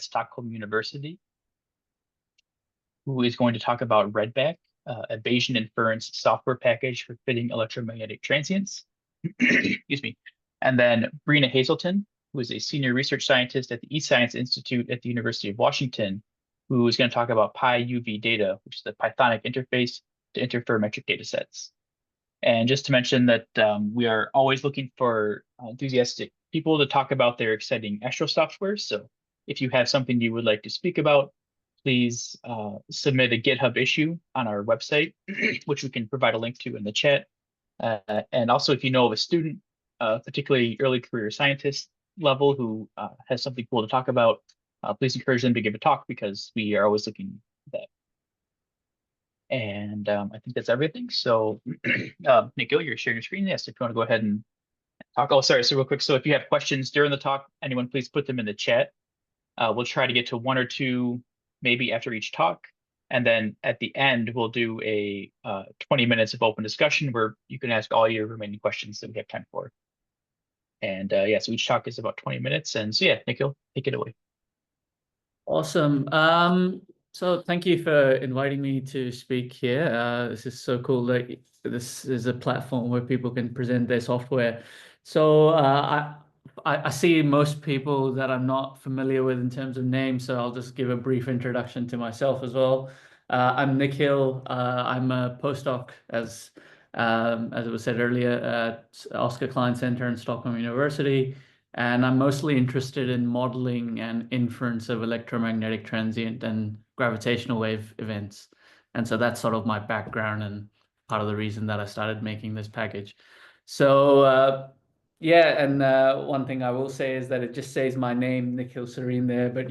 Stockholm University, who is going to talk about REDBACK, a Bayesian inference software package for fitting electromagnetic transients. Excuse me. And then Bryna Hazelton, who is a senior research scientist at the eScience Institute at the University of Washington, who is going to talk about pyuvdata, which is the pythonic interface to interferometric data sets. And just to mention that we are always looking for enthusiastic people to talk about their exciting astro-software. So if you have something you would like to speak about, please submit a GitHub issue on our website, which we can provide a link to in the chat. And also, if you know of a student, particularly early career scientist level, who has something cool to talk about, please encourage them to give a talk, because we are always looking at that. And I think that's everything. So Nikhil, you're sharing your screen. Yes, if you want to go ahead and talk. Oh, sorry. So real quick. So if you have questions during the talk, anyone, please put them in the chat. We'll try to get to one or two maybe after each talk. And then at the end, we'll do a 20 minutes of open discussion where you can ask all your remaining questions that we have time for. And yeah, so each talk is about 20 minutes. And so yeah, Nikhil, take it away. Awesome. So thank you for inviting me to speak here. This is so cool that this is a platform where people can present their software. So I see most people that I'm not familiar with in terms of names, so I'll just give a brief introduction to myself as well. I'm Nikhil. I'm a postdoc, as it was said earlier, at Oscar Klein Center in Stockholm University. And I'm mostly interested in modeling and inference of electromagnetic transient and gravitational wave events. And so that's sort of my background and part of the reason that I started making this package. So yeah, and one thing I will say is that it just says my name, Nikhil Sarin, there, but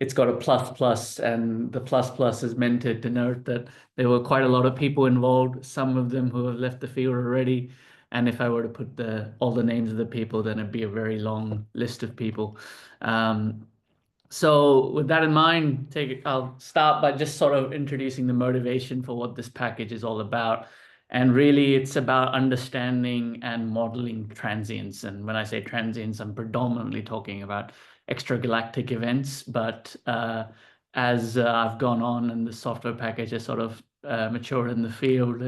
it's got a plus, and the plus is meant to denote that there were quite a lot of people involved, some of them who have left the field already. And if I were to put all the names of the people, then it'd be a very long list of people. So with that in mind, I'll start by just sort of introducing the motivation for what this package is all about. And really, it's about understanding and modeling transients. And when I say transients, I'm predominantly talking about extragalactic events. But as I've gone on and the software package has sort of matured in the field,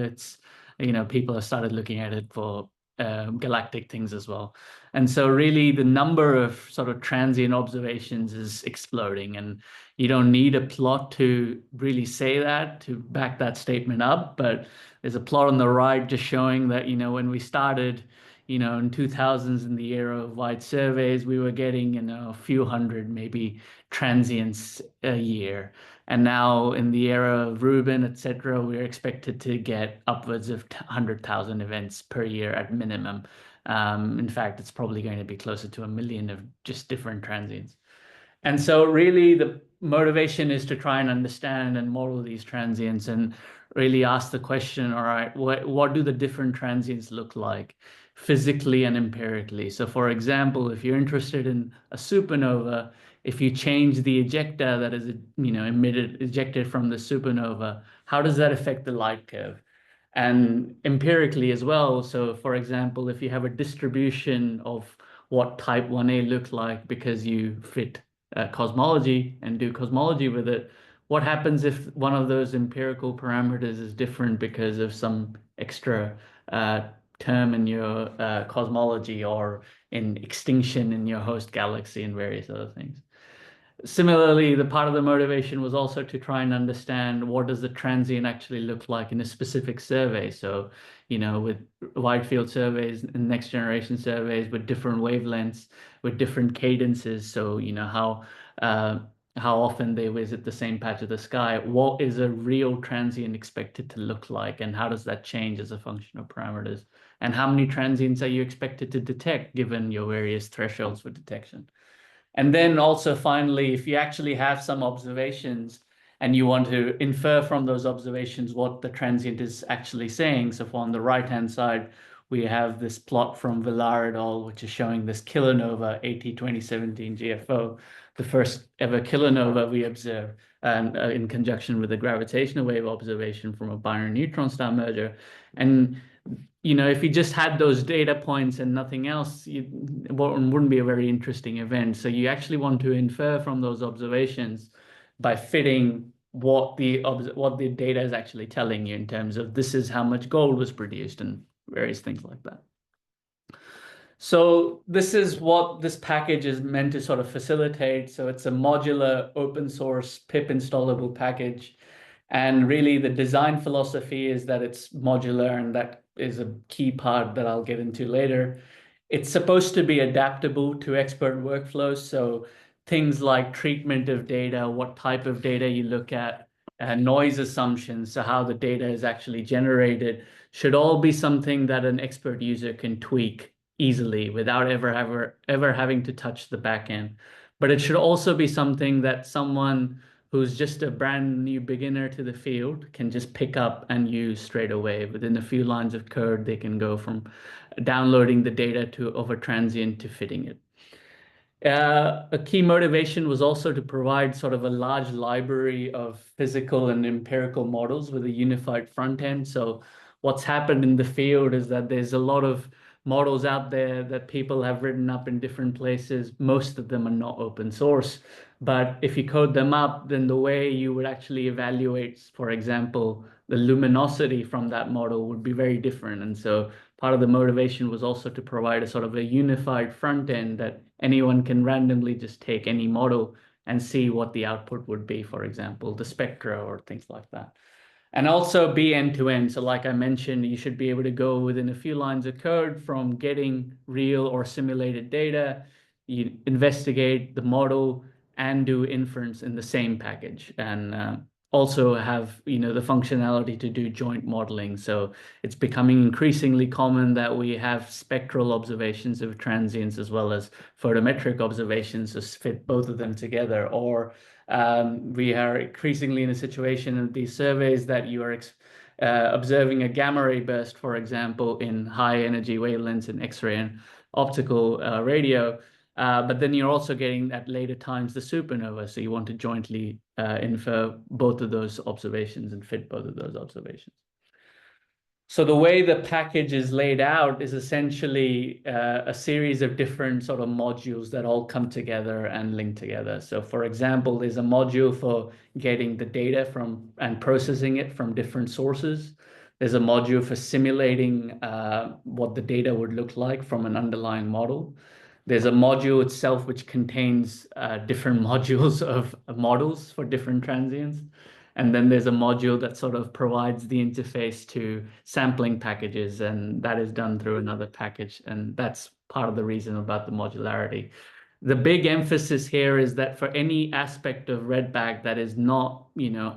people have started looking at it for galactic things as well. And so really the number of sort of transient observations is exploding, and you don't need a plot to really say that, to back that statement up. But there's a plot on the right just showing that, when we started, in 2000s, in the era of wide surveys, we were getting, a few hundred, maybe, transients a year. And now in the era of Rubin, etc., we're expected to get upwards of 100,000 events per year at minimum. In fact, it's probably going to be closer to 1 million of just different transients. And so really the motivation is to try and understand and model these transients and really ask the question, all right, what do the different transients look like physically and empirically? So for example, if you're interested in a supernova, if you change the ejecta that is, ejected from the supernova, how does that affect the light curve? And empirically as well. So for example, if you have a distribution of what type 1a look like because you fit cosmology and do cosmology with it, what happens if one of those empirical parameters is different because of some extra term in your cosmology or in extinction in your host galaxy and various other things? Similarly, the part of the motivation was also to try and understand what does the transient actually look like in a specific survey. So, with wide field surveys and next generation surveys with different wavelengths, with different cadences. So, how often they visit the same patch of the sky, what is a real transient expected to look like? And how does that change as a function of parameters? And how many transients are you expected to detect given your various thresholds for detection? And then also finally, if you actually have some observations and you want to infer from those observations what the transient is actually saying. So on the right-hand side, we have this plot from Villar et al., which is showing this kilonova, AT 2017 GFO, the first ever kilonova we observed, and in conjunction with the gravitational wave observation from a binary neutron star merger. And if you just had those data points and nothing else, it wouldn't be a very interesting event. So you actually want to infer from those observations by fitting what the data is actually telling you in terms of this is how much gold was produced and various things like that. So this is what this package is meant to sort of facilitate. So it's a modular open source pip installable package. And really the design philosophy is that it's modular, and that is a key part that I'll get into later. It's supposed to be adaptable to expert workflows. So things like treatment of data, what type of data you look at, noise assumptions, so how the data is actually generated, should all be something that an expert user can tweak easily without ever having to touch the back end. But it should also be something that someone who's just a brand new beginner to the field can just pick up and use straight away. Within a few lines of code, they can go from downloading the data of a transient to fitting it. A key motivation was also to provide sort of a large library of physical and empirical models with a unified front end. So what's happened in the field is that there's a lot of models out there that people have written up in different places. Most of them are not open source, but if you code them up, then the way you would actually evaluate, for example, the luminosity from that model would be very different. And so part of the motivation was also to provide a sort of a unified front end that anyone can randomly just take any model and see what the output would be, for example, the spectra or things like that. And also be end-to-end. So like I mentioned, you should be able to go within a few lines of code from getting real or simulated data, you investigate the model and do inference in the same package, and also have the functionality to do joint modeling. So it's becoming increasingly common that we have spectral observations of transients as well as photometric observations to fit both of them together. Or we are increasingly in a situation of these surveys that you are observing a gamma ray burst, for example, in high energy wavelengths in X-ray and optical radio. But then you're also getting at later times the supernova. So you want to jointly infer both of those observations and fit both of those observations. So the way the package is laid out is essentially a series of different sort of modules that all come together and link together. So for example, there's a module for getting the data from and processing it from different sources. There's a module for simulating what the data would look like from an underlying model. There's a module itself which contains different modules of models for different transients. And then there's a module that sort of provides the interface to sampling packages, and that is done through another package. And that's part of the reason about the modularity. The big emphasis here is that for any aspect of REDBACK that is not,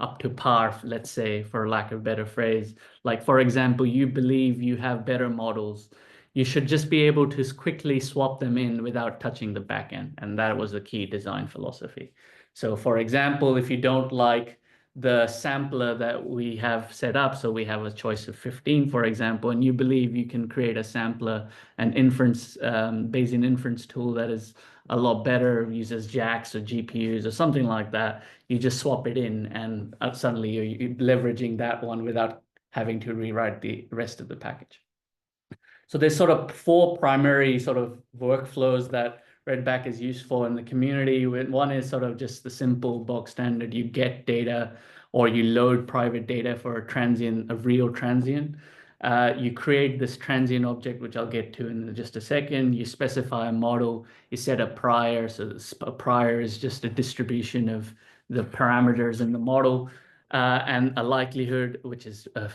up to par, let's say, for lack of a better phrase, like, for example, you believe you have better models, you should just be able to quickly swap them in without touching the backend. And that was a key design philosophy. So for example, if you don't like the sampler that we have set up, so we have a choice of 15, for example, and you believe you can create a sampler and inference, Bayesian inference tool that is a lot better, uses JAX or GPUs or something like that, you just swap it in, and suddenly you're leveraging that one without having to rewrite the rest of the package. So there's sort of 4 primary sort of workflows that REDBACK is used for in the community. One is sort of just the simple bog standard. You get data or you load private data for a transient, a real transient. You create this transient object, which I'll get to in just a second. You specify a model, you set a prior. So a prior is just a distribution of the parameters in the model. And a likelihood, which is a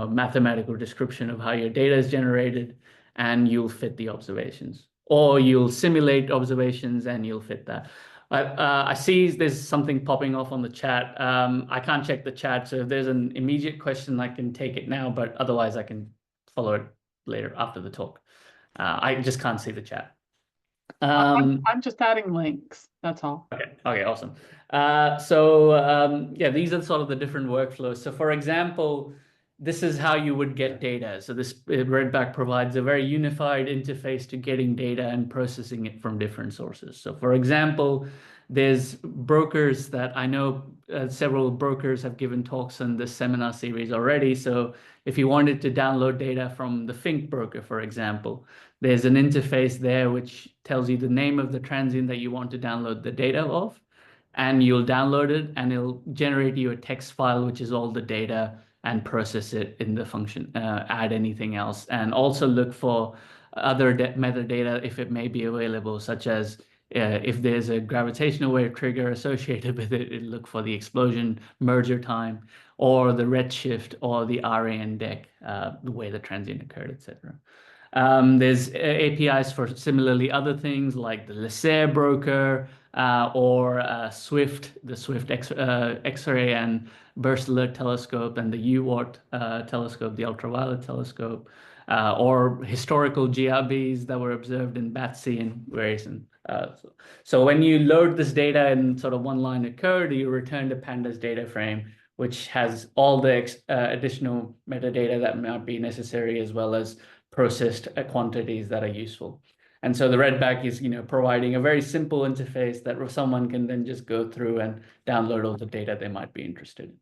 mathematical description of how your data is generated, and you'll fit the observations. Or you'll simulate observations and you'll fit that. I see there's something popping off on the chat. I can't check the chat, so if there's an immediate question, I can take it now, but otherwise I can follow it later after the talk. I just can't see the chat. I'm just adding links, that's all. Okay, awesome. Yeah, these are sort of the different workflows. So for example, this is how you would get data. So this REDBACK provides a very unified interface to getting data and processing it from different sources. So for example, there's brokers that I know, several brokers have given talks on this seminar series already. So if you wanted to download data from the Think broker, for example, there's an interface there which tells you the name of the transient that you want to download the data of, and you'll download it and it'll generate you a text file, which is all the data, and process it in the function, add anything else, and also look for other metadata if it may be available, such as if there's a gravitational wave trigger associated with it, it'll look for the explosion merger time, or the redshift, or the RA index, the way the transient occurred, etc. There's APIs for similarly other things like the Lasserre broker, or Swift, the Swift X-ray and burst alert telescope, and the UWAT telescope, the ultraviolet telescope, or historical GRBs that were observed in BATSI and various. So when you load this data in sort of one line of code, you return the pandas data frame, which has all the additional metadata that might be necessary, as well as processed quantities that are useful. And so the REDBACK is, providing a very simple interface that someone can then just go through and download all the data they might be interested in.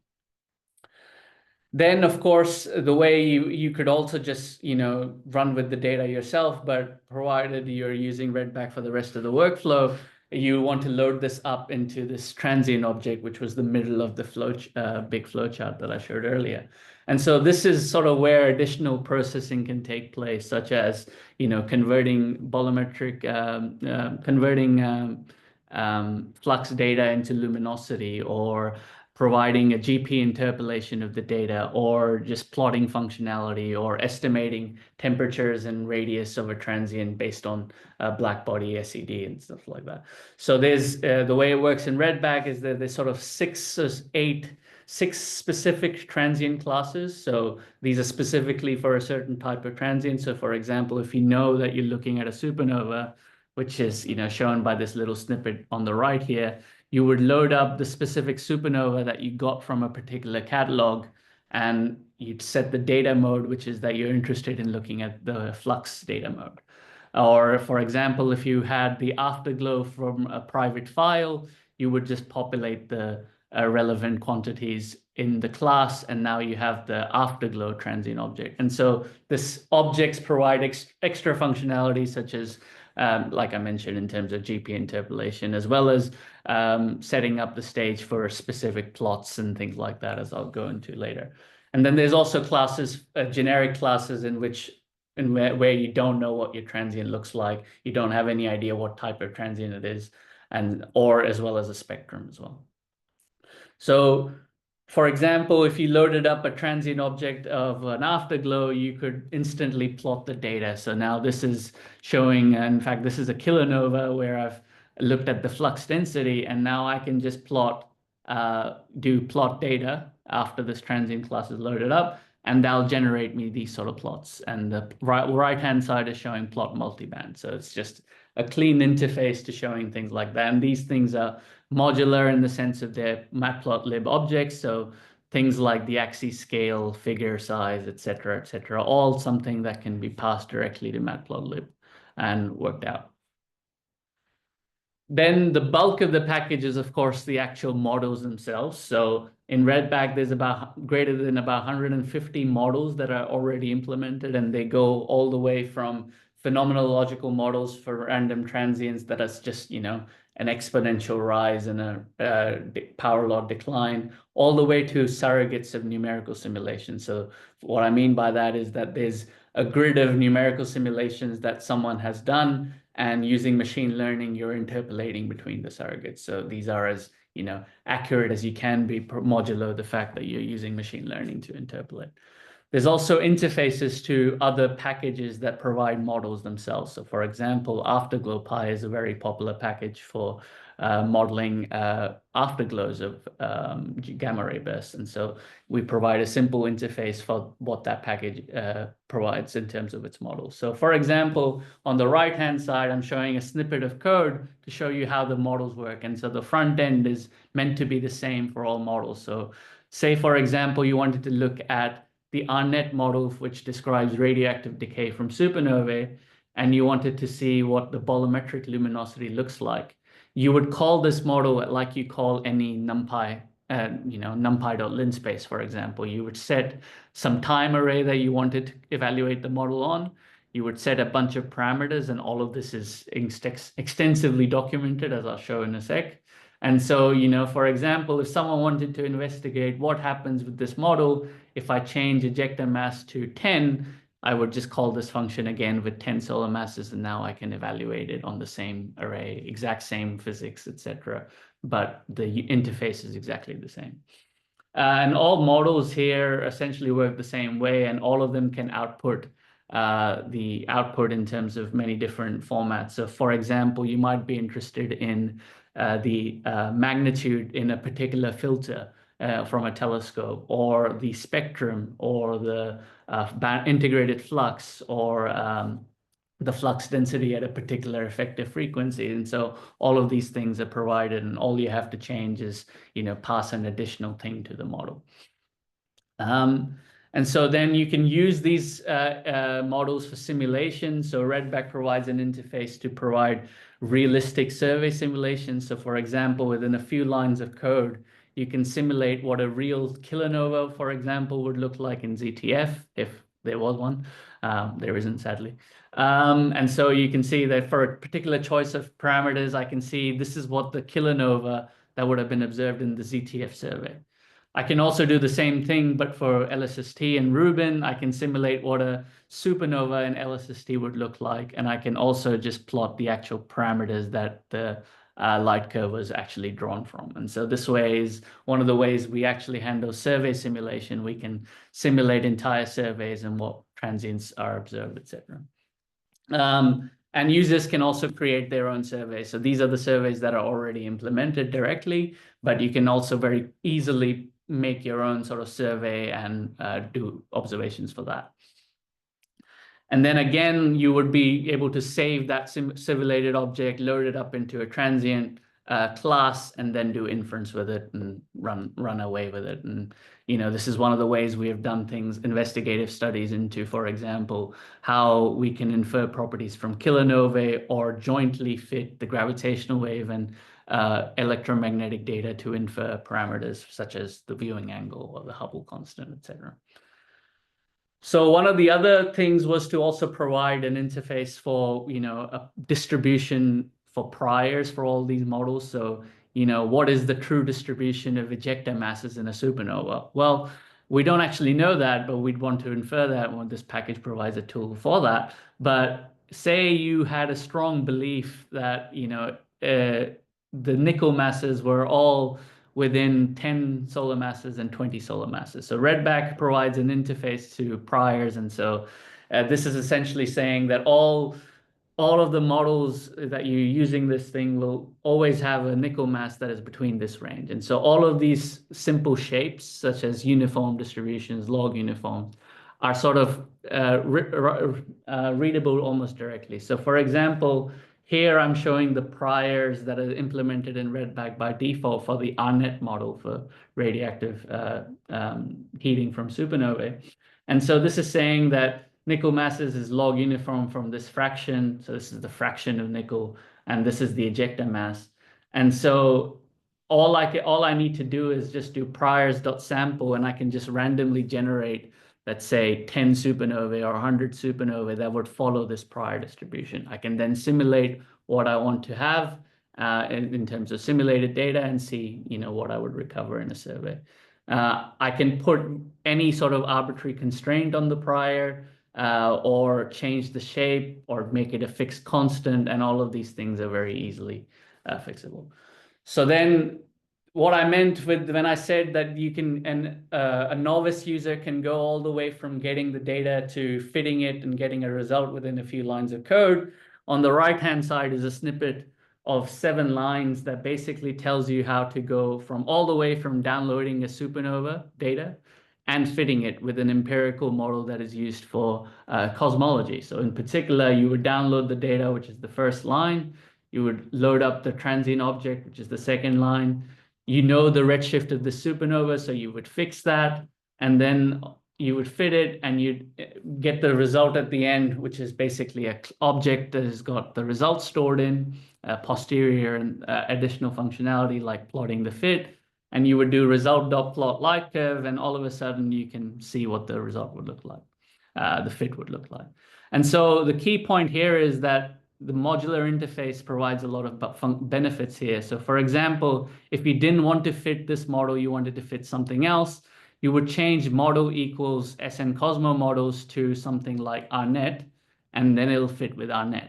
Then, of course, the way you could also just, run with the data yourself, but provided you're using REDBACK for the rest of the workflow, you want to load this up into this transient object, which was the middle of the big flowchart that I showed earlier. And so this is sort of where additional processing can take place, such as, converting bolometric, flux data into luminosity, or providing a GP interpolation of the data, or just plotting functionality, or estimating temperatures and radius of a transient based on black body SED and stuff like that. So there's the way it works in REDBACK is that there's sort of six specific transient classes. So these are specifically for a certain type of transient. So for example, if you know that you're looking at a supernova, which is shown by this little snippet on the right here, you would load up the specific supernova that you got from a particular catalog, and you'd set the data mode, which is that you're interested in looking at the flux data mode. Or for example, if you had the afterglow from a private file, you would just populate the relevant quantities in the class, and now you have the afterglow transient object. And so this objects provide extra functionality, such as like I mentioned, in terms of GP interpolation, as well as setting up the stage for specific plots and things like that, as I'll go into later. And then there's also classes, generic classes, where you don't know what your transient looks like, you don't have any idea what type of transient it is, or as well as a spectrum as well. So, for example, if you loaded up a transient object of an afterglow, you could instantly plot the data. So now this is showing, in fact, this is a kilonova where I've looked at the flux density, and now I can just do plot data after this transient class is loaded up, and that'll generate me these sort of plots. And the right-hand side is showing plot multiband. So it's just a clean interface to showing things like that. And these things are modular in the sense of they're matplotlib objects. So things like the axis scale, figure size, etc., all something that can be passed directly to matplotlib and worked out. Then the bulk of the package is, of course, the actual models themselves. So in REDBACK, there's greater than about 150 models that are already implemented, and they go all the way from phenomenological models for random transients that is just, an exponential rise and a power law decline, all the way to surrogates of numerical simulation. So what I mean by that is that there's a grid of numerical simulations that someone has done, and using machine learning, you're interpolating between the surrogates. So these are as accurate as you can be, modulo the fact that you're using machine learning to interpolate. There's also interfaces to other packages that provide models themselves. So for example, AfterglowPy is a very popular package for modeling afterglows of gamma ray bursts. And so we provide a simple interface for what that package provides in terms of its model. So for example, on the right-hand side, I'm showing a snippet of code to show you how the models work. And so the front end is meant to be the same for all models. So say, for example, you wanted to look at the ARNet model, which describes radioactive decay from supernovae, and you wanted to see what the bolometric luminosity looks like. you would call this model like you call any NumPy, NumPy.linspace, for example. You would set some time array that you wanted to evaluate the model on. You would set a bunch of parameters, and all of this is extensively documented, as I'll show in a sec. And so, for example, if someone wanted to investigate what happens with this model, if I change ejector mass to 10, I would just call this function again with 10 solar masses, and now I can evaluate it on the same array, exact same physics, etc. But the interface is exactly the same. And all models here essentially work the same way, and all of them can output the output in terms of many different formats. So for example, you might be interested in the magnitude in a particular filter from a telescope, or the spectrum, or the integrated flux, or the flux density at a particular effective frequency. And so all of these things are provided, and all you have to change is, pass an additional thing to the model. And so then you can use these models for simulation. So REDBACK provides an interface to provide realistic survey simulations. So for example, within a few lines of code, you can simulate what a real kilonova, for example, would look like in ZTF, if there was one. There isn't, sadly. And so you can see that for a particular choice of parameters, I can see this is what the kilonova that would have been observed in the ZTF survey. I can also do the same thing, but for LSST and Rubin, I can simulate what a supernova in LSST would look like. And I can also just plot the actual parameters that the light curve was actually drawn from. And so this way is one of the ways we actually handle survey simulation. We can simulate entire surveys and what transients are observed, etc. And users can also create their own surveys. So these are the surveys that are already implemented directly, but you can also very easily make your own sort of survey and do observations for that. And then again, you would be able to save that simulated object, load it up into a transient class, and then do inference with it and run away with it. And this is one of the ways we have done things, investigative studies into, for example, how we can infer properties from kilonovae, or jointly fit the gravitational wave and electromagnetic data to infer parameters such as the viewing angle or the Hubble constant, etc. So one of the other things was to also provide an interface for, a distribution for priors for all these models. So, what is the true distribution of ejector masses in a supernova? Well, we don't actually know that, but we'd want to infer that when this package provides a tool for that. But say you had a strong belief that, the nickel masses were all within 10 solar masses and 20 solar masses. So REDBACK provides an interface to priors. And so this is essentially saying that all of the models that you're using this thing will always have a nickel mass that is between this range. And so all of these simple shapes, such as uniform distributions, log uniforms, are sort of readable almost directly. So for example, here I'm showing the priors that are implemented in REDBACK by default for the RNet model for radioactive heating from supernovae. And so this is saying that nickel masses is log uniform from this fraction. So this is the fraction of nickel, and this is the ejector mass. And so all I need to do is just do priors.sample, and I can just randomly generate, let's say, 10 supernovae or 100 supernovae that would follow this prior distribution. I can then simulate what I want to have in terms of simulated data and see, what I would recover in a survey. I can put any sort of arbitrary constraint on the prior, or change the shape, or make it a fixed constant, and all of these things are very easily fixable. So then what I meant when I said that you can, a novice user can go all the way from getting the data to fitting it and getting a result within a few lines of code. On the right-hand side is a snippet of 7 lines that basically tells you how to go from all the way from downloading a supernova data and fitting it with an empirical model that is used for cosmology. So in particular, you would download the data, which is the first line. You would load up the transient object, which is the second line. The redshift of the supernova, so you would fix that. And then you would fit it, and you'd get the result at the end, which is basically an object that has got the results stored in, posterior and additional functionality like plotting the fit. And you would do result.plot light curve, and all of a sudden you can see what the result would look like, the fit would look like. And so the key point here is that the modular interface provides a lot of benefits here. So for example, if you didn't want to fit this model, you wanted to fit something else, you would change model equals SN Cosmo models to something like RNet, and then it'll fit with RNet.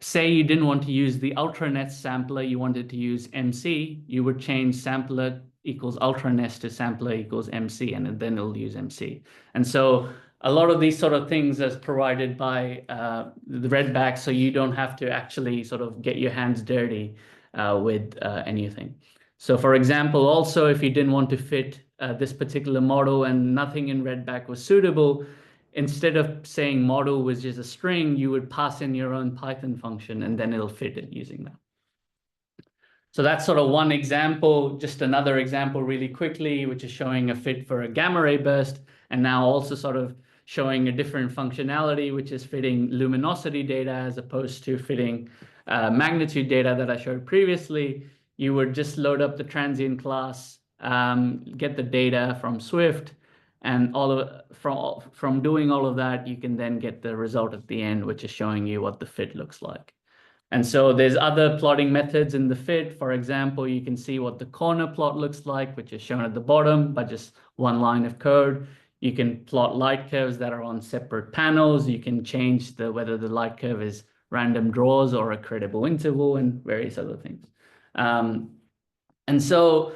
Say you didn't want to use the UltraNet sampler, you wanted to use MC, you would change sampler equals UltraNet to sampler equals MC, and then it'll use MC. And so a lot of these sort of things is provided by the REDBACK, so you don't have to actually sort of get your hands dirty with anything. So for example, also, if you didn't want to fit this particular model and nothing in REDBACK was suitable, instead of saying model was just a string, you would pass in your own Python function, and then it'll fit it using that. So that's sort of one example. Just another example really quickly, which is showing a fit for a gamma ray burst, and now also sort of showing a different functionality, which is fitting luminosity data as opposed to fitting magnitude data that I showed previously. You would just load up the transient class, get the data from Swift, and from doing all of that, you can then get the result at the end, which is showing you what the fit looks like. And so there's other plotting methods in the fit. For example, you can see what the corner plot looks like, which is shown at the bottom by just one line of code. You can plot light curves that are on separate panels. You can change whether the light curve is random draws or a credible interval, and various other things. And so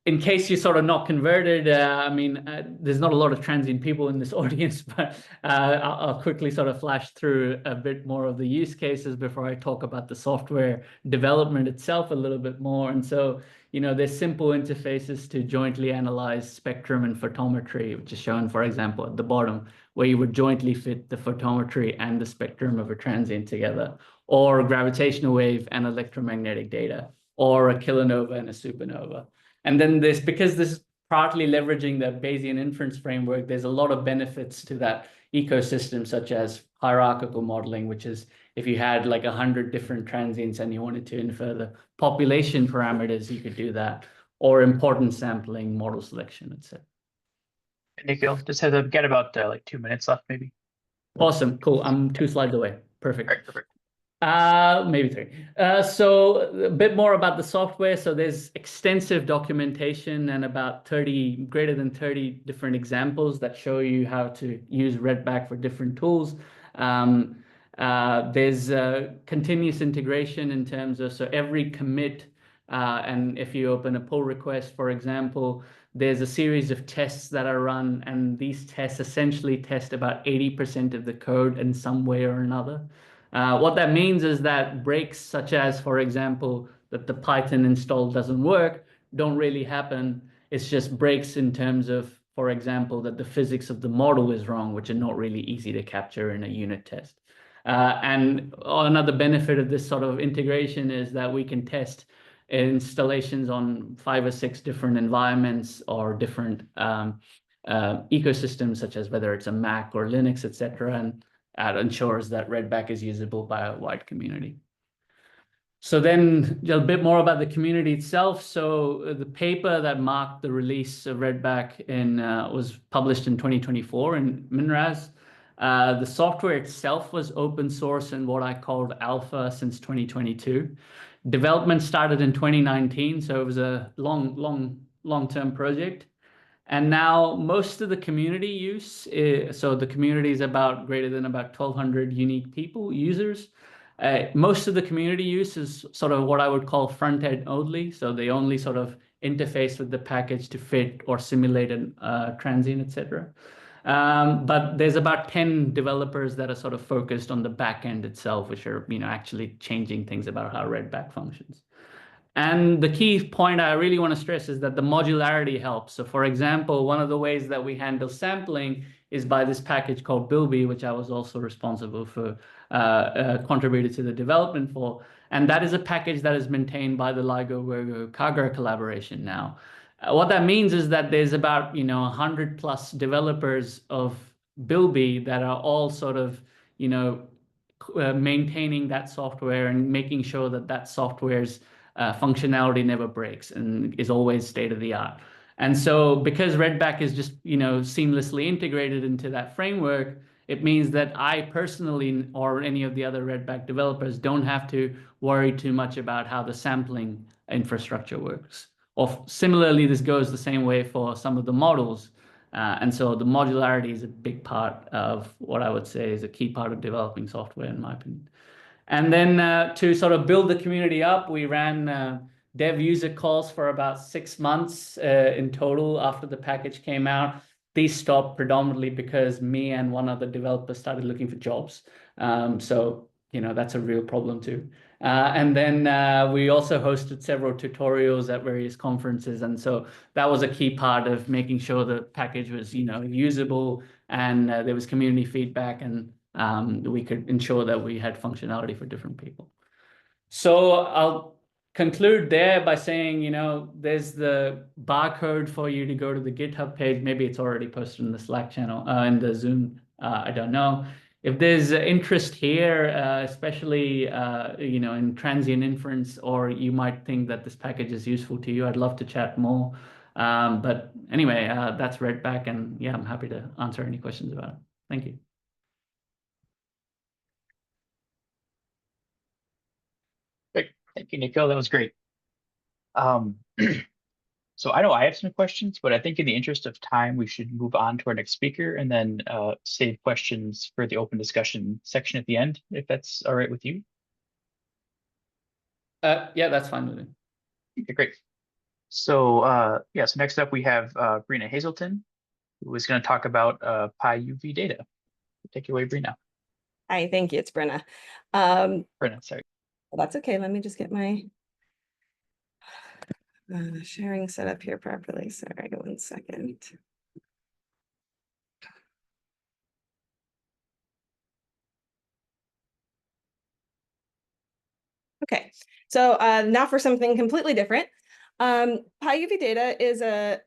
in case you're sort of not converted, I mean, there's not a lot of transient people in this audience, but I'll quickly sort of flash through a bit more of the use cases before I talk about the software development itself a little bit more. And so, you know, there's simple interfaces to jointly analyze spectrum and photometry, which is shown, for example, at the bottom, where you would jointly fit the photometry and the spectrum of a transient together, or gravitational wave and electromagnetic data, or a kilonova and a supernova. And then because this is partly leveraging the Bayesian inference framework, there's a lot of benefits to that ecosystem, such as hierarchical modeling, which is if you had like 100 different transients and you wanted to infer the population parameters, you could do that, or importance sampling, model selection, etc. Nikhil, just have to get about like 2 minutes left, maybe. Awesome, cool. I'm 2 slides away. Perfect. All right, perfect. Maybe 3. So a bit more about the software. So there's extensive documentation and about greater than 30 different examples that show you how to use REDBACK for different tools. There's continuous integration in terms of, so every commit, and if you open a pull request, for example, there's a series of tests that are run, and these tests essentially test about 80% of the code in some way or another. What that means is that breaks such as, for example, that the Python install doesn't work, don't really happen. It's just breaks in terms of, for example, that the physics of the model is wrong, which are not really easy to capture in a unit test. And another benefit of this sort of integration is that we can test installations on 5 or 6 different environments or different ecosystems, such as whether it's a Mac or Linux, etc., and ensures that REDBACK is usable by a wide community. So then a bit more about the community itself. So the paper that marked the release of REDBACK was published in 2024 in MinRes. The software itself was open source in what I called alpha since 2022. Development started in 2019, so it was a long-term project. And now most of the community use, so the community is greater than about 1,200 unique users. Most of the community use is sort of what I would call front-end only. So they only sort of interface with the package to fit or simulate a transient, etc. But there's about 10 developers that are sort of focused on the back end itself, which are, you know, actually changing things about how REDBACK functions. And the key point I really want to stress is that the modularity helps. So for example, one of the ways that we handle sampling is by this package called Bilby, which I was also responsible for, contributed to the development for. And that is a package that is maintained by the LIGO Virgo Kagra collaboration now. What that means is that there's about 100+ developers of Bilby that are all sort of maintaining that software and making sure that that software's functionality never breaks and is always state of the art. And so because REDBACK is just seamlessly integrated into that framework, it means that I personally or any of the other REDBACK developers don't have to worry too much about how the sampling infrastructure works. Or similarly, this goes the same way for some of the models. And so the modularity is a big part of what I would say is a key part of developing software, in my opinion. And then to sort of build the community up, we ran dev user calls for about 6 months in total after the package came out. These stopped predominantly because me and one other developer started looking for jobs. So, that's a real problem too. And then we also hosted several tutorials at various conferences. And so that was a key part of making sure the package was, usable and there was community feedback and we could ensure that we had functionality for different people. So I'll conclude there by saying, there's the barcode for you to go to the GitHub page. Maybe it's already posted in the Slack channel, in the Zoom, I don't know. If there's interest here, especially, in transient inference, or you might think that this package is useful to you, I'd love to chat more. But anyway, that's REDBACK, and yeah, I'm happy to answer any questions about it. Thank you. Great. Thank you, Nikhil. That was great. So I know I have some questions, but I think in the interest of time, we should move on to our next speaker and then save questions for the open discussion section at the end, if that's all right with you. Yeah, that's fine with me. Okay, great. So yeah, so next up we have Bryna Hazelton, who is going to talk about pyuvdata. Take it away, Bryna. Hi, thank you. It's Bryna. Bryna, sorry. Well, that's okay. Let me just get my sharing set up here properly. Sorry, 1 second. Okay, so now for something completely different. pyuvdata is a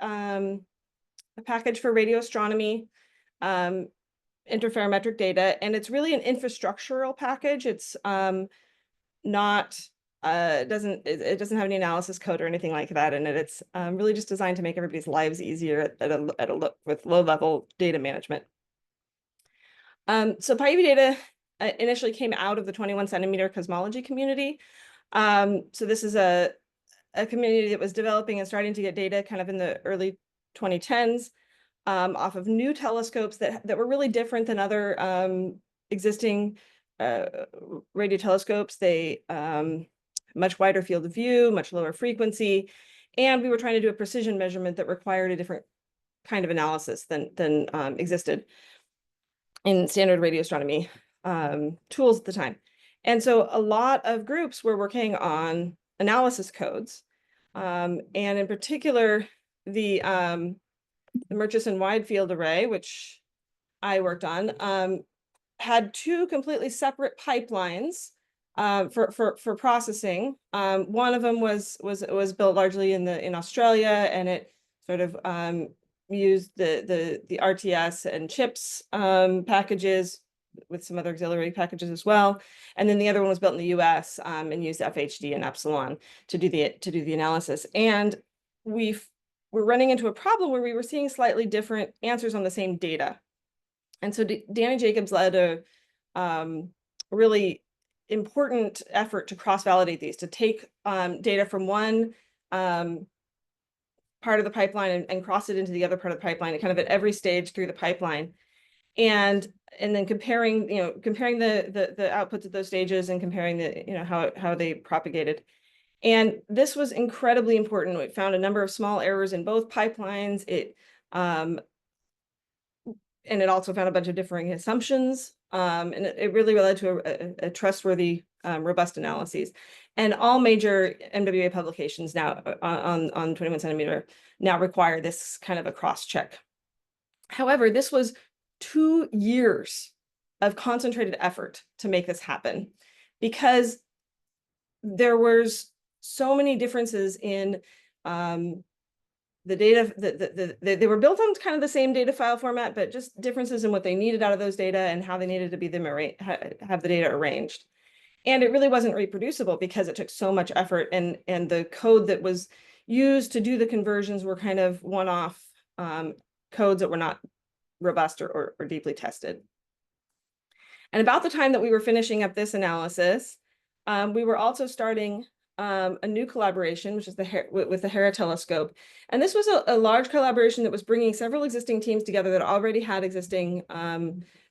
package for radio astronomy interferometric data, and it's really an infrastructural package. It's not it doesn't have any analysis code or anything like that in it. It's really just designed to make everybody's lives easier with low-level data management. So pyuvdata initially came out of the 21 centimeter cosmology community. So this is a community that was developing and starting to get data kind of in the early 2010s off of new telescopes that were really different than other existing radio telescopes. They much wider field of view, much lower frequency, and we were trying to do a precision measurement that required a different kind of analysis than existed in standard radio astronomy tools at the time. And so a lot of groups were working on analysis codes, and in particular the Murchison wide field array, which I worked on, had two completely separate pipelines for processing. One of them was built largely in Australia, and it sort of used the RTS and CHIPS packages with some other auxiliary packages as well. And then the other one was built in the US and used FHD and Epsilon to do the analysis. And we're running into a problem where we were seeing slightly different answers on the same data. And so Danny Jacobs led a really important effort to cross-validate these, to take data from one part of the pipeline and cross it into the other part of the pipeline, and kind of at every stage through the pipeline, and then comparing the outputs at those stages and comparing how they propagated. And this was incredibly important. We found a number of small errors in both pipelines. And it also found a bunch of differing assumptions. And it really led to a trustworthy, robust analyses. And all major MWA publications now on 21 centimeter now require this kind of a cross-check. However, this was 2 years of concentrated effort to make this happen, because there was so many differences in the data, they were built on kind of the same data file format, but just differences in what they needed out of those data and how they needed to be have the data arranged. And it really wasn't reproducible because it took so much effort, and the code that was used to do the conversions were kind of one-off codes that were not robust or deeply tested. And about the time that we were finishing up this analysis, we were also starting a new collaboration, which is with the Hera telescope. And this was a large collaboration that was bringing several existing teams together that already had existing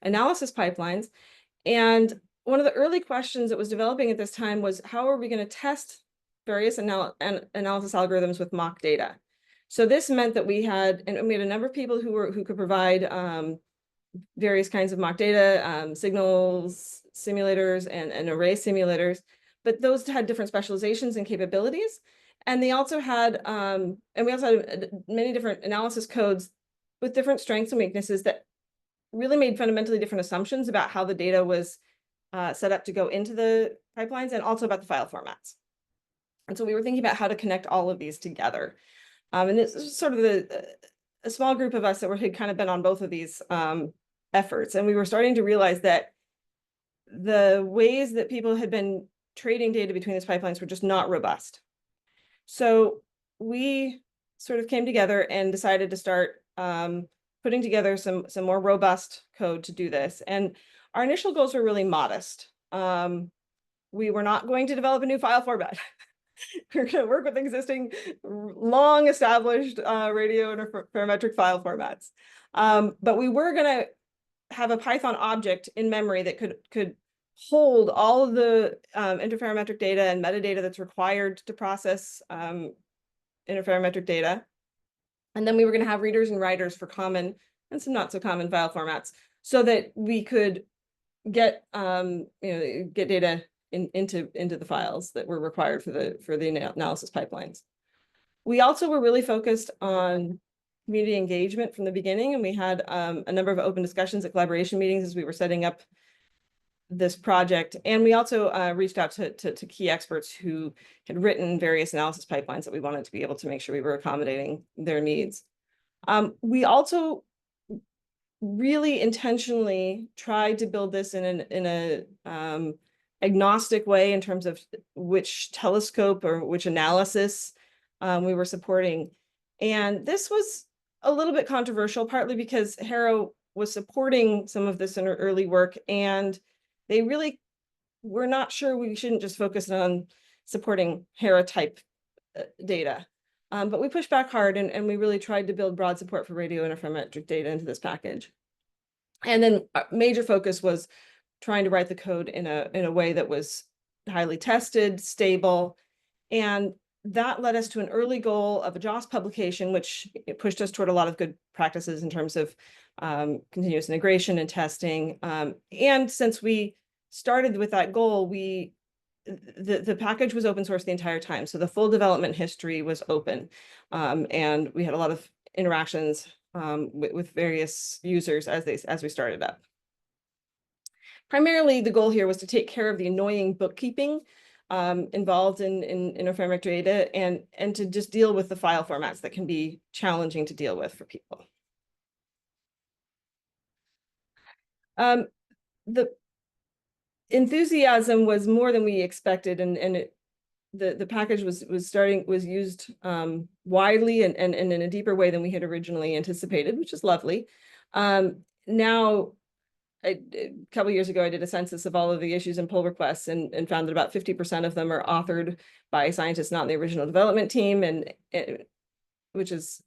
analysis pipelines. And one of the early questions that was developing at this time was, how are we going to test various analysis algorithms with mock data? So this meant that we had a number of people who could provide various kinds of mock data, signals simulators and array simulators, but those had different specializations and capabilities. And they also had, and we also had many different analysis codes with different strengths and weaknesses that really made fundamentally different assumptions about how the data was set up to go into the pipelines, and also about the file formats. And so we were thinking about how to connect all of these together. And this is sort of a small group of us that had kind of been on both of these efforts. And we were starting to realize that the ways that people had been trading data between these pipelines were just not robust. So we sort of came together and decided to start putting together some more robust code to do this. And our initial goals were really modest. We were not going to develop a new file format. We're going to work with existing long established radio interferometric file formats. But we were going to have a Python object in memory that could hold all of the interferometric data and metadata that's required to process interferometric data. And then we were going to have readers and writers for common and some not so common file formats, so that we could get get data into the files that were required for the analysis pipelines. We also were really focused on community engagement from the beginning, and we had a number of open discussions at collaboration meetings as we were setting up this project. And we also reached out to key experts who had written various analysis pipelines that we wanted to be able to make sure we were accommodating their needs. We also really intentionally tried to build this in a agnostic way in terms of which telescope or which analysis we were supporting. And this was a little bit controversial, partly because Hera was supporting some of this in her early work, and they really were not sure we shouldn't just focus on supporting Hera type data. But we pushed back hard, and we really tried to build broad support for radio interferometric data into this package. And then our major focus was trying to write the code in a way that was highly tested, stable, and that led us to an early goal of a JOS publication, which pushed us toward a lot of good practices in terms of continuous integration and testing. And since we started with that goal, the package was open source the entire time. So the full development history was open. And we had a lot of interactions with various users as we started up. Primarily, the goal here was to take care of the annoying bookkeeping involved in interferometric data, and to just deal with the file formats that can be challenging to deal with for people. The enthusiasm was more than we expected, and the package was used widely and in a deeper way than we had originally anticipated, which is lovely. Now, a couple of years ago, I did a census of all of the issues and pull requests, and found that about 50% of them are authored by scientists not in the original development team, and which is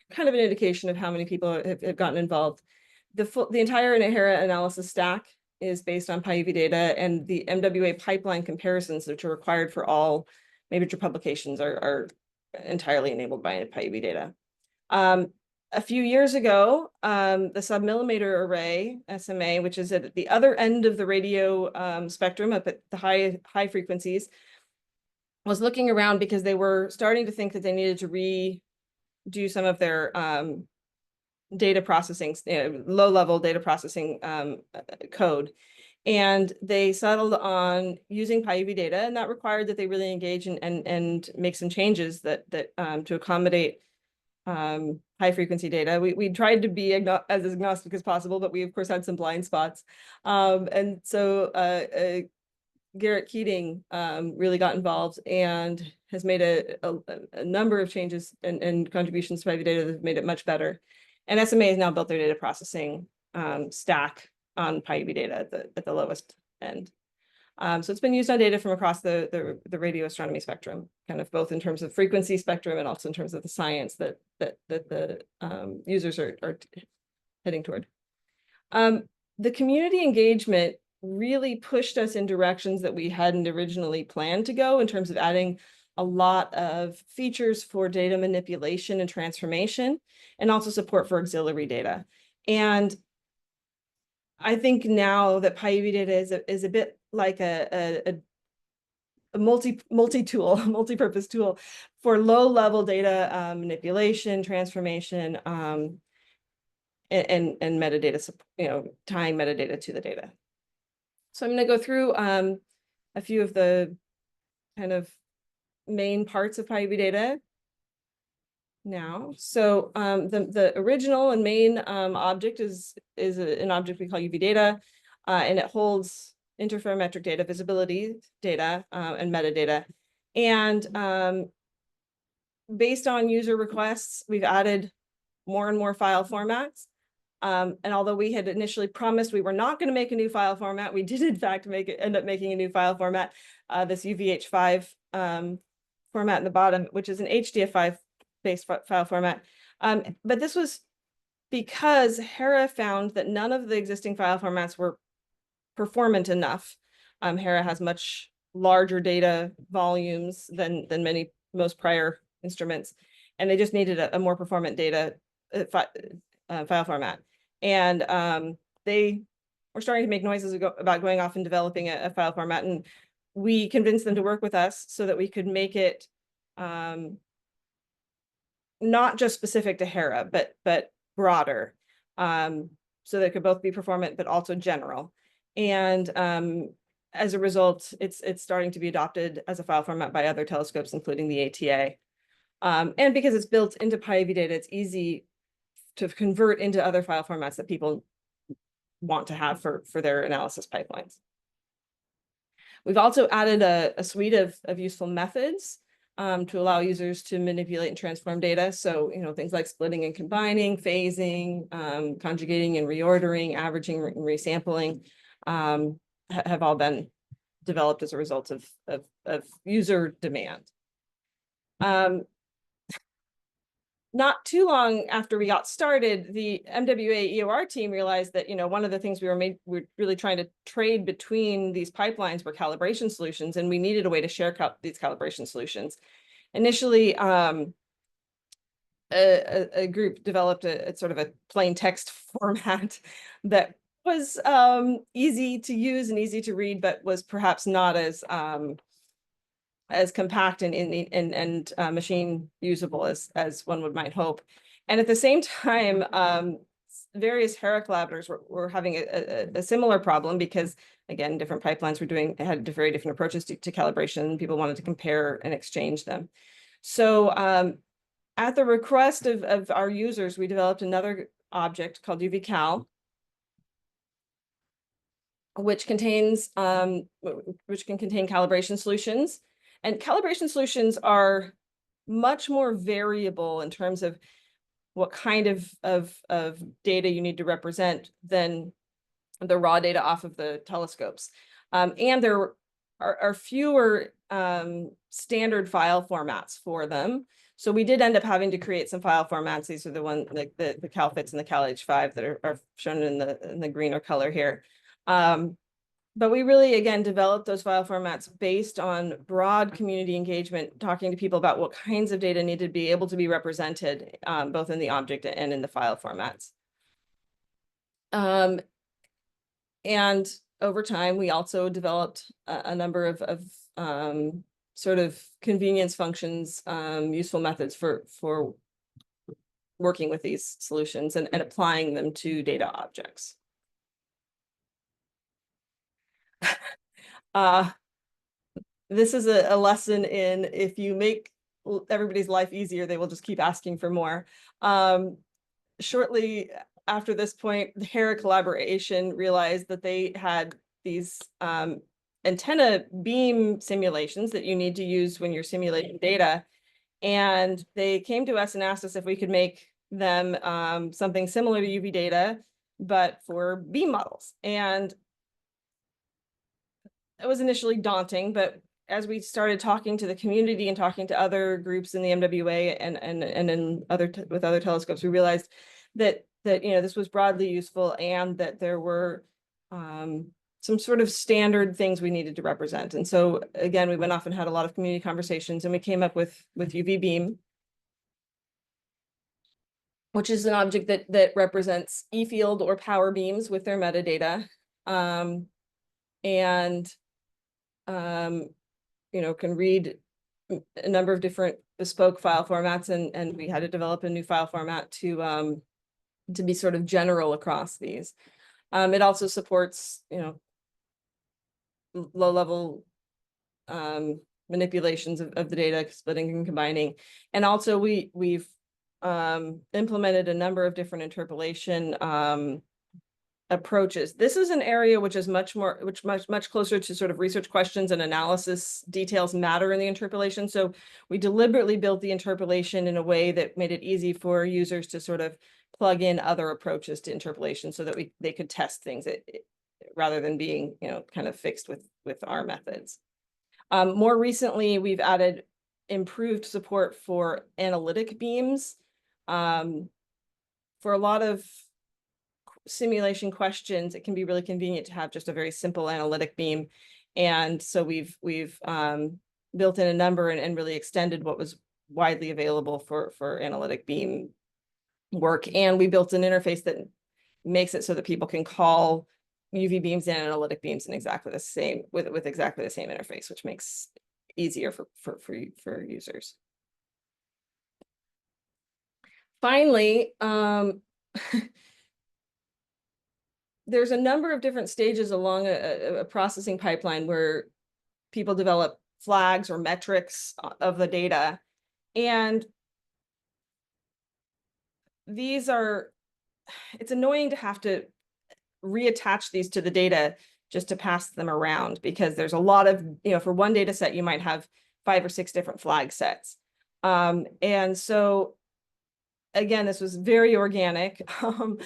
kind of an indication of how many people have gotten involved. The entire Hera analysis stack is based on pyuvdata, and the MWA pipeline comparisons, which are required for all major publications, are entirely enabled by pyuvdata. A few years ago, the submillimeter array, SMA, which is at the other end of the radio spectrum, up at the high frequencies, was looking around because they were starting to think that they needed to redo some of their data processing, low-level data processing code. And they settled on using pyuvdata, and that required that they really engage and make some changes that to accommodate high frequency data. We tried to be as agnostic as possible, but we of course had some blind spots. And so Garrett Keating really got involved and has made a number of changes and contributions to pyuvdata that have made it much better. And SMA has now built their data processing stack on pyuvdata at the lowest end. So it's been used on data from across the radio astronomy spectrum, kind of both in terms of frequency spectrum and also in terms of the science that the users are heading toward. The community engagement really pushed us in directions that we hadn't originally planned to go, in terms of adding a lot of features for data manipulation and transformation, and also support for auxiliary data. And I think now that pyuvdata is a bit like a multi-tool, multi-purpose tool for low-level data manipulation, transformation, and metadata, tying metadata to the data. So I'm going to go through a few of the kind of main parts of pyuvdata now. So the original and main object is an object we call UV-data, and it holds interferometric data, visibility data, and metadata. And based on user requests, we've added more and more file formats. And although we had initially promised we were not going to make a new file format, we did in fact end up making a new file format, this UVH5 format in the bottom, which is an HDF5 based file format. But this was because Hera found that none of the existing file formats were performant enough. Hera has much larger data volumes than most prior instruments, and they just needed a more performant data file format. And they were starting to make noises about going off and developing a file format, and we convinced them to work with us so that we could make it not just specific to Hera, but broader, so that it could both be performant but also general. And as a result, it's starting to be adopted as a file format by other telescopes, including the ATA. And because it's built into pyuvdata, it's easy to convert into other file formats that people want to have for their analysis pipelines. We've also added a suite of useful methods to allow users to manipulate and transform data. So, things like splitting and combining, phasing, conjugating and reordering, averaging and resampling have all been developed as a result of user demand. Not too long after we got started, the MWA EOR team realized that, one of the things we're really trying to trade between these pipelines were calibration solutions, and we needed a way to share these calibration solutions. Initially, a group developed a sort of a plain text format that was easy to use and easy to read, but was perhaps not as compact and machine usable as one might hope. And at the same time, various Hera collaborators were having a similar problem, because again, different pipelines had very different approaches to calibration. People wanted to compare and exchange them. So at the request of our users, we developed another object called UVCal, which can contain calibration solutions. And calibration solutions are much more variable in terms of what kind of data you need to represent than the raw data off of the telescopes. And there are fewer standard file formats for them. So we did end up having to create some file formats. These are the ones like the CalFits and the CalH5 that are shown in the greener color here. But we really, again, developed those file formats based on broad community engagement, talking to people about what kinds of data need to be able to be represented, both in the object and in the file formats. And over time, we also developed a number of sort of convenience functions, useful methods for working with these solutions and applying them to data objects. This is a lesson in, if you make everybody's life easier, they will just keep asking for more. Shortly after this point, the Hera collaboration realized that they had these antenna beam simulations that you need to use when you're simulating data. And they came to us and asked us if we could make them something similar to UV data, but for beam models. And it was initially daunting, but as we started talking to the community and talking to other groups in the MWA and in with other telescopes, we realized that this was broadly useful, and that there were some sort of standard things we needed to represent. And so again, we went off and had a lot of community conversations, and we came up with UV beam, which is an object that represents E-field or power beams with their metadata, can read a number of different bespoke file formats, and we had to develop a new file format to be sort of general across these. It also supports, low-level manipulations of the data, splitting and combining. And also we've implemented a number of different interpolation approaches. This is an area which is much closer to sort of research questions, and analysis details matter in the interpolation. So we deliberately built the interpolation in a way that made it easy for users to sort of plug in other approaches to interpolation, so that they could test things rather than being kind of fixed with our methods. More recently, we've added improved support for analytic beams. For a lot of simulation questions, it can be really convenient to have just a very simple analytic beam. And so we've built in a number and really extended what was widely available for analytic beam work. And we built an interface that makes it so that people can call UV beams and analytic beams in exactly the same, with exactly the same interface, which makes it easier for users. Finally, there's a number of different stages along a processing pipeline where people develop flags or metrics of the data. And these it's annoying to have to reattach these to the data just to pass them around, because there's a lot of, for one data set, you might have 5 or 6 different flag sets. And so again, this was very organic from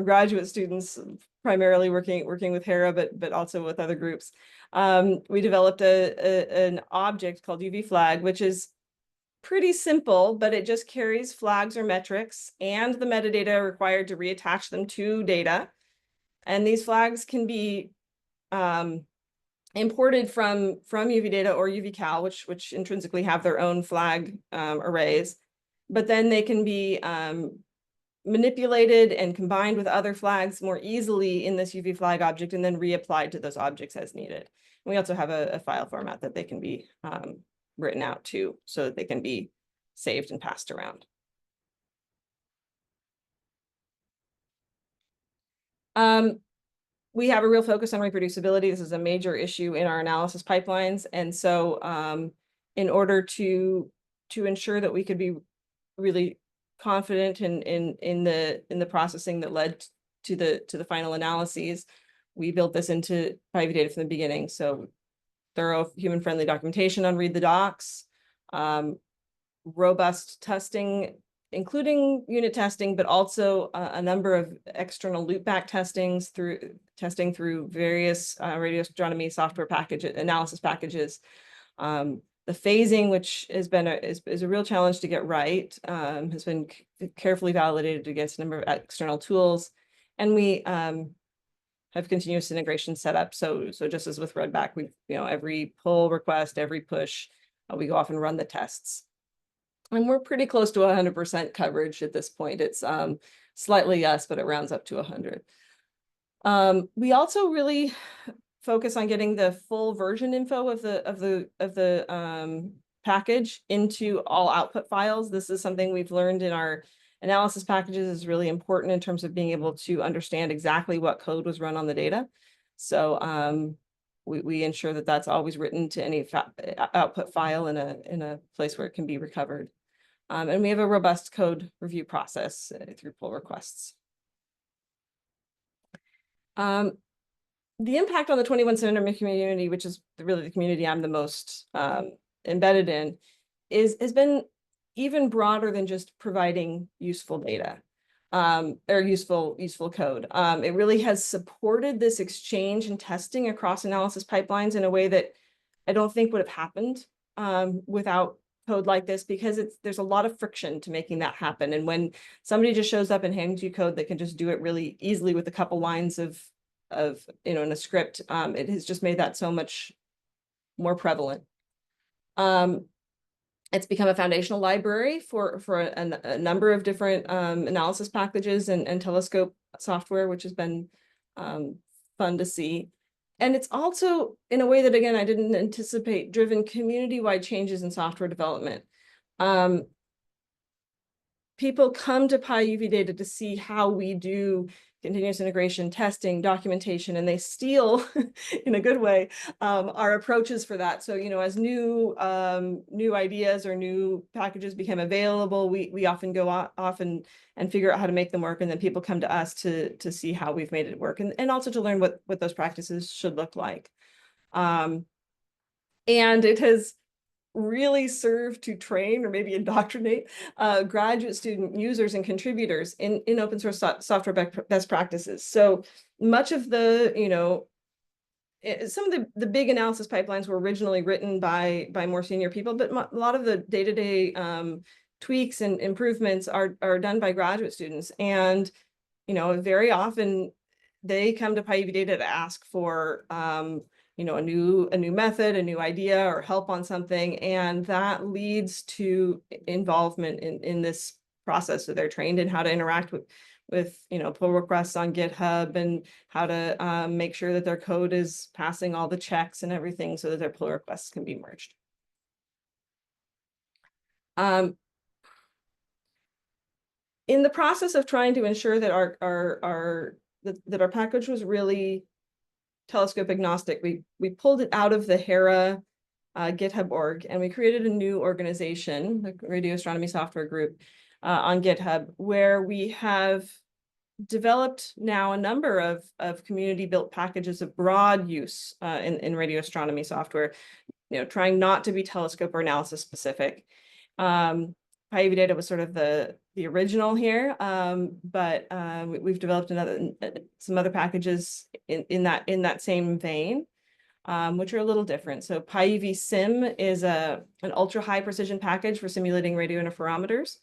graduate students, primarily working with Hera, but also with other groups. We developed an object called UV flag, which is pretty simple, but it just carries flags or metrics and the metadata required to reattach them to data. And these flags can be imported from UV data or UV Cal, which intrinsically have their own flag arrays. But then they can be manipulated and combined with other flags more easily in this UV flag object, and then reapplied to those objects as needed. And we also have a file format that they can be written out to, so that they can be saved and passed around. We have a real focus on reproducibility. This is a major issue in our analysis pipelines. And so in order to ensure that we could be really confident in the processing that led to the final analyses, we built this into pyuvdata from the beginning. So thorough human-friendly documentation on read the docs, robust testing, including unit testing, but also a number of external loopback testings through various radio astronomy software analysis packages. The phasing, which has been is a real challenge to get right, has been carefully validated against a number of external tools, and we have continuous integration set up. So just as with REDBACK, we every pull request, every push, we go off and run the tests, and we're pretty close to 100% coverage at this point. It's slightly less, but it rounds up to 100. We also really focus on getting the full version info of the package into all output files. This is something we've learned in our analysis packages is really important in terms of being able to understand exactly what code was run on the data. So we ensure that that's always written to any output file in a place where it can be recovered. And we have a robust code review process through pull requests. The impact on the 21 centimeter community, which is really the community I'm the most embedded in, has been even broader than just providing useful data or useful code. It really has supported this exchange and testing across analysis pipelines in a way that I don't think would have happened without code like this, because there's a lot of friction to making that happen. And when somebody just shows up and hands you code that can just do it really easily with a couple lines of in a script, it has just made that so much more prevalent. It's become a foundational library for a number of different analysis packages and telescope software, which has been fun to see. And it's also, in a way that, again, I didn't anticipate, driven community-wide changes in software development. People come to pyuvdata to see how we do continuous integration, testing, documentation, and they steal, in a good way, our approaches for that. So, as new ideas or new packages become available, we often go off and figure out how to make them work, and then people come to us to see how we've made it work, and also to learn what those practices should look like. And it has really serve to train or maybe indoctrinate graduate student users and contributors in open source software best practices. So much of the, some of the big analysis pipelines were originally written by more senior people, but a lot of the day-to-day tweaks and improvements are done by graduate students. And, very often they come to pyuvdata to ask for a new method, a new idea, or help on something, and that leads to involvement in this process. So they're trained in how to interact with pull requests on GitHub, and how to make sure that their code is passing all the checks and everything, so that their pull requests can be merged. In the process of trying to ensure that our package was really telescope agnostic, we pulled it out of the HERA GitHub org, and we created a new organization, the Radio Astronomy Software Group, on GitHub, where we have developed now a number of community-built packages of broad use in radio astronomy software, trying not to be telescope or analysis specific. pyuvdata was sort of the original here, but we've developed some other packages in that same vein, which are a little different. So pyuvsim is an ultra high precision package for simulating radio interferometers.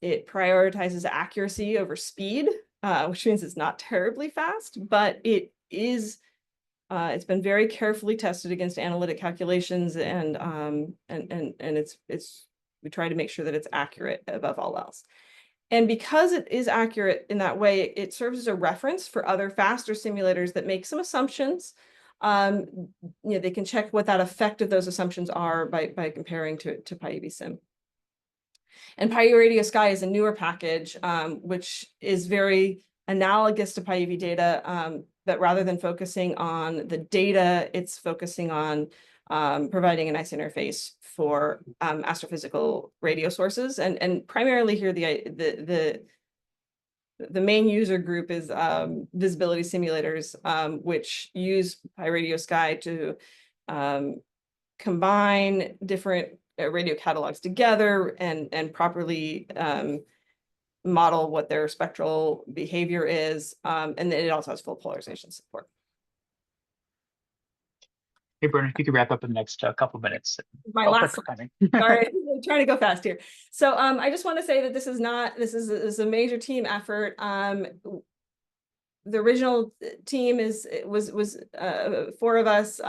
It prioritizes accuracy over speed, which means it's not terribly fast, but it is. It's been very carefully tested against analytic calculations, and we try to make sure that it's accurate above all else. And because it is accurate in that way, it serves as a reference for other faster simulators that make some assumptions. They can check what that effect of those assumptions are by comparing to pyuvsim. And pyuradiosky is a newer package, which is very analogous to pyuvdata, but rather than focusing on the data, it's focusing on providing a nice interface for astrophysical radio sources. And primarily here, the main user group is visibility simulators, which use pyuradiosky to combine different radio catalogs together and properly model what their spectral behavior is. And then it also has full polarization support. Hey, Bryna, if you could wrap up in the next couple minutes. My last slide. Sorry, I'm trying to go fast here. So I just want to say that this is a major team effort. The original team was 4 of us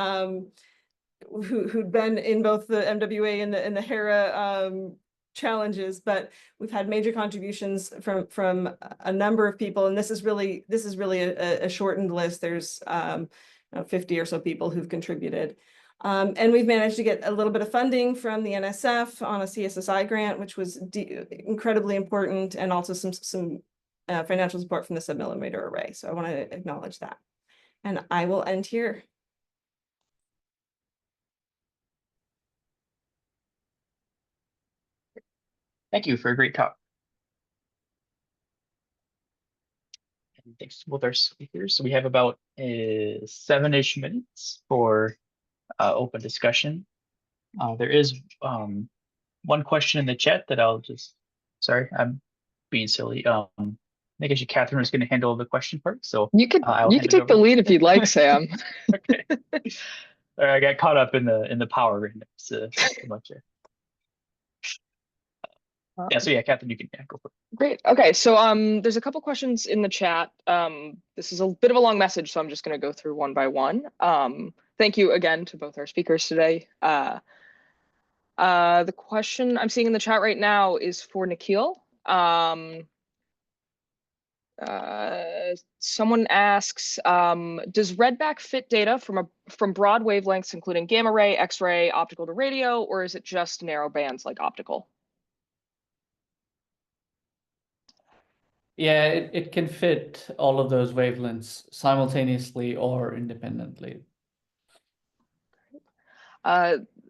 who'd been in both the MWA and the HERA challenges, but we've had major contributions from a number of people, and this is really a shortened list. There's 50 or so people who've contributed. And we've managed to get a little bit of funding from the NSF on a CSSI grant, which was incredibly important, and also some financial support from the submillimeter array. So I want to acknowledge that. And I will end here. Thank you for a great talk. And thanks to both our speakers. So we have about 7-ish minutes for open discussion. There is one question in the chat that I'll just, sorry, I'm being silly. I think actually Catherine was going to handle the question part, so you could take the lead if you'd like, Sam. Okay. I got caught up in the power randomness so much. Yeah, so yeah, Catherine, you can go for it. Great. Okay, so there's a couple questions in the chat. This is a bit of a long message, so I'm just going to go through one by one. Thank you again to both our speakers today. The question I'm seeing in the chat right now is for Nikhil. Someone asks, does REDBACK fit data from broad wavelengths, including gamma ray, X-ray, optical to radio, or is it just narrow bands like optical? Yeah, it can fit all of those wavelengths simultaneously or independently.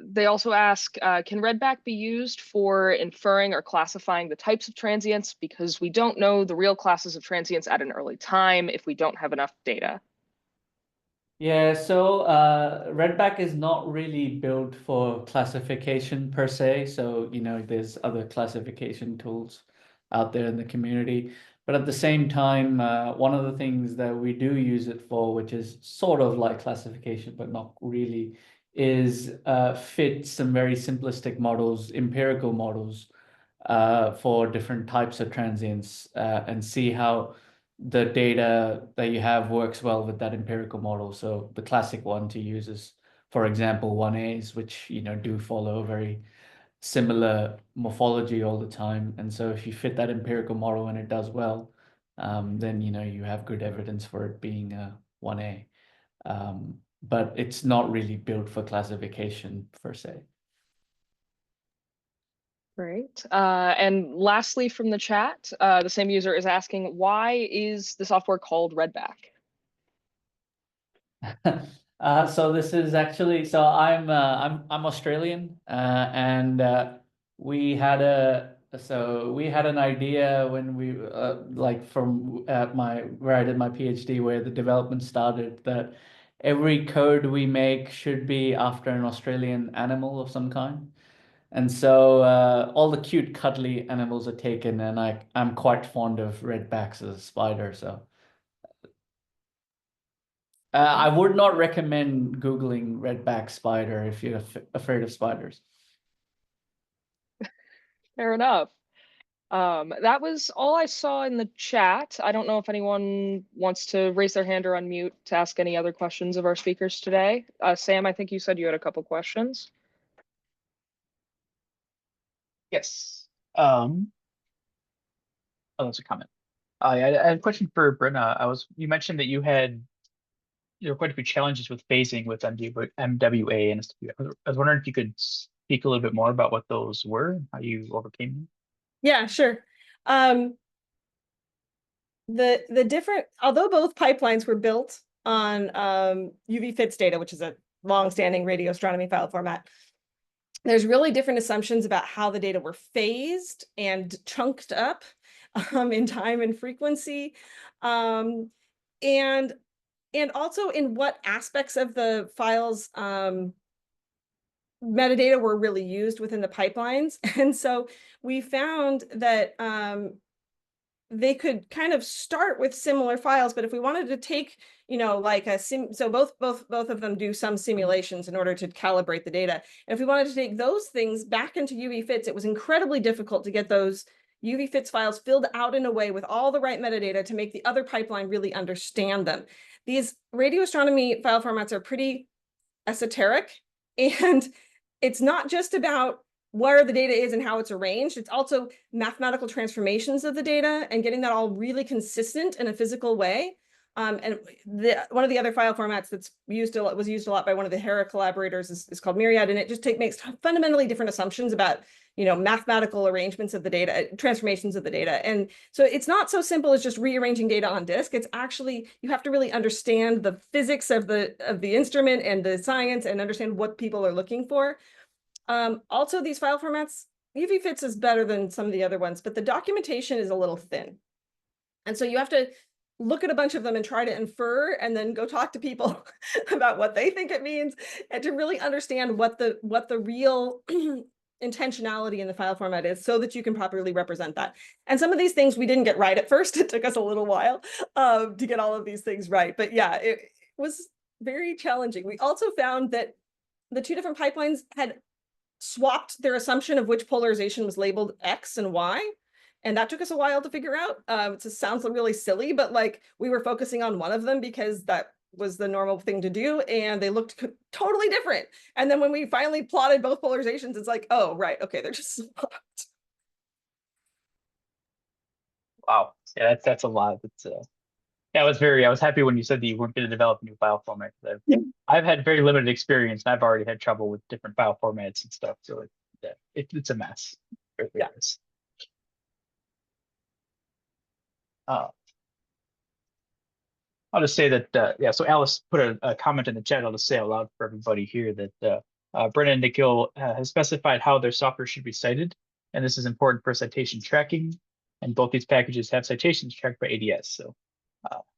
They also ask, can REDBACK be used for inferring or classifying the types of transients, because we don't know the real classes of transients at an early time if we don't have enough data? Yeah, so REDBACK is not really built for classification per se. So, there's other classification tools out there in the community. But at the same time, one of the things that we do use it for, which is sort of like classification, but not really, is fit some very simplistic models, empirical models, for different types of transients, and see how the data that you have works well with that empirical model. So the classic one to use is, for example, 1As, which do follow very similar morphology all the time. And so if you fit that empirical model and it does well, then you have good evidence for it being a 1A. But it's not really built for classification per se. Great. And lastly from the chat, the same user is asking, why is the software called REDBACK? So this is actually, so I'm Australian, and we had an idea when we like from where I did my PhD, where the development started, that every code we make should be after an Australian animal of some kind. And so all the cute cuddly animals are taken, and I'm quite fond of redbacks as a spider, so I would not recommend Googling redback spider if you're afraid of spiders. Fair enough. That was all I saw in the chat. I don't know if anyone wants to raise their hand or unmute to ask any other questions of our speakers today. Sam, I think you said you had a couple questions. Yes. Oh, that's a comment. I had a question for Bryna. You mentioned that you had quite a few challenges with phasing with MWA and SWA. I was wondering if you could speak a little bit more about what those were and how you overcame them. Yeah, sure. The different, although both pipelines were built on UV fits data, which is a long-standing radio astronomy file format, there's really different assumptions about how the data were phased and chunked up in time and frequency, and also in what aspects of the files metadata were really used within the pipelines. And so we found that they could kind of start with similar files, but if we wanted to take, like so both of them do some simulations in order to calibrate the data. And if we wanted to take those things back into UV fits, it was incredibly difficult to get those UV fits files filled out in a way with all the right metadata to make the other pipeline really understand them. These radio astronomy file formats are pretty esoteric, and it's not just about where the data is and how it's arranged. It's also mathematical transformations of the data and getting that all really consistent in a physical way. And one of the other file formats that's was used a lot by one of the Hera collaborators is called Myriad, and it just makes fundamentally different assumptions about mathematical arrangements of the data, transformations of the data. And so it's not so simple as just rearranging data on disk. It's actually, you have to really understand the physics of the instrument and the science and understand what people are looking for. Also, these file formats UV-Fits is better than some of the other ones, but the documentation is a little thin. And so you have to look at a bunch of them and try to infer and then go talk to people about what they think it means and to really understand what the real intentionality in the file format is so that you can properly represent that. And some of these things we didn't get right at first. It took us a little while to get all of these things right. But yeah, it was very challenging. We also found that the two different pipelines had swapped their assumption of which polarization was labeled X and Y. And that took us a while to figure out. It just sounds really silly, but like we were focusing on one of them because that was the normal thing to do, and they looked totally different. And then when we finally plotted both polarizations, it's like, oh, right, okay, they're just swapped. Wow, yeah, that's a lot. It's yeah, I was happy when you said that you weren't going to develop a new file format. I've had very limited experience, and I've already had trouble with different file formats and stuff. So it's a mess. Yeah. I'll just say that, yeah, so Alice put a comment in the chat. I'll just say out loud for everybody here that Bryna and Nikhil has specified how their software should be cited, and this is important for citation tracking. And both these packages have citations tracked by ADS. So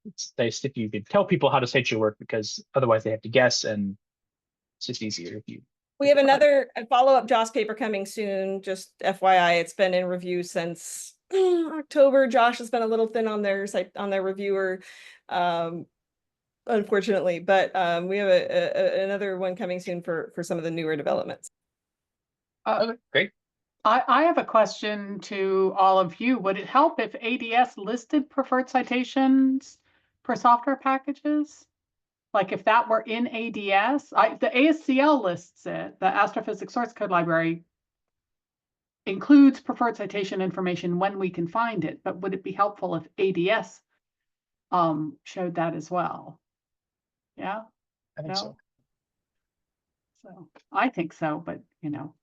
it's nice if you could tell people how to cite your work, because otherwise they have to guess, and it's just easier if you. We have another follow-up JOS paper coming soon, just FYI. It's been in review since October. Josh has been a little thin on their site, on their reviewer, unfortunately, but we have another one coming soon for some of the newer developments. Okay, great. I have a question to all of you. Would it help if ADS listed preferred citations for software packages? Like if that were in ADS, the ASCL lists it, the Astrophysics Source Code Library includes preferred citation information when we can find it, but would it be helpful if ADS showed that as well? Yeah? I think so. So I think so, but you know,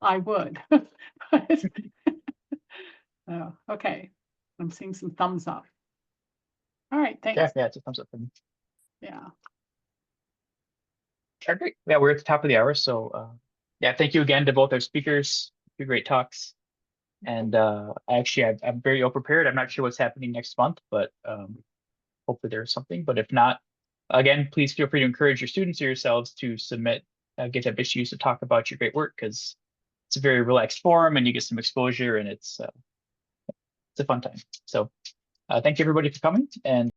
I would. So, okay, I'm seeing some thumbs up. All right, thanks. Yeah, it's a thumbs up for me. Yeah. Okay, great. Yeah, we're at the top of the hour, so yeah, thank you again to both our speakers. Two great talks. And actually, I'm very ill prepared. I'm not sure what's happening next month, but hopefully there's something. But if not, again, please feel free to encourage your students or yourselves to submit GitHub issues to talk about your great work, because it's a very relaxed forum and you get some exposure, and it's a fun time. So thank you everybody for coming, and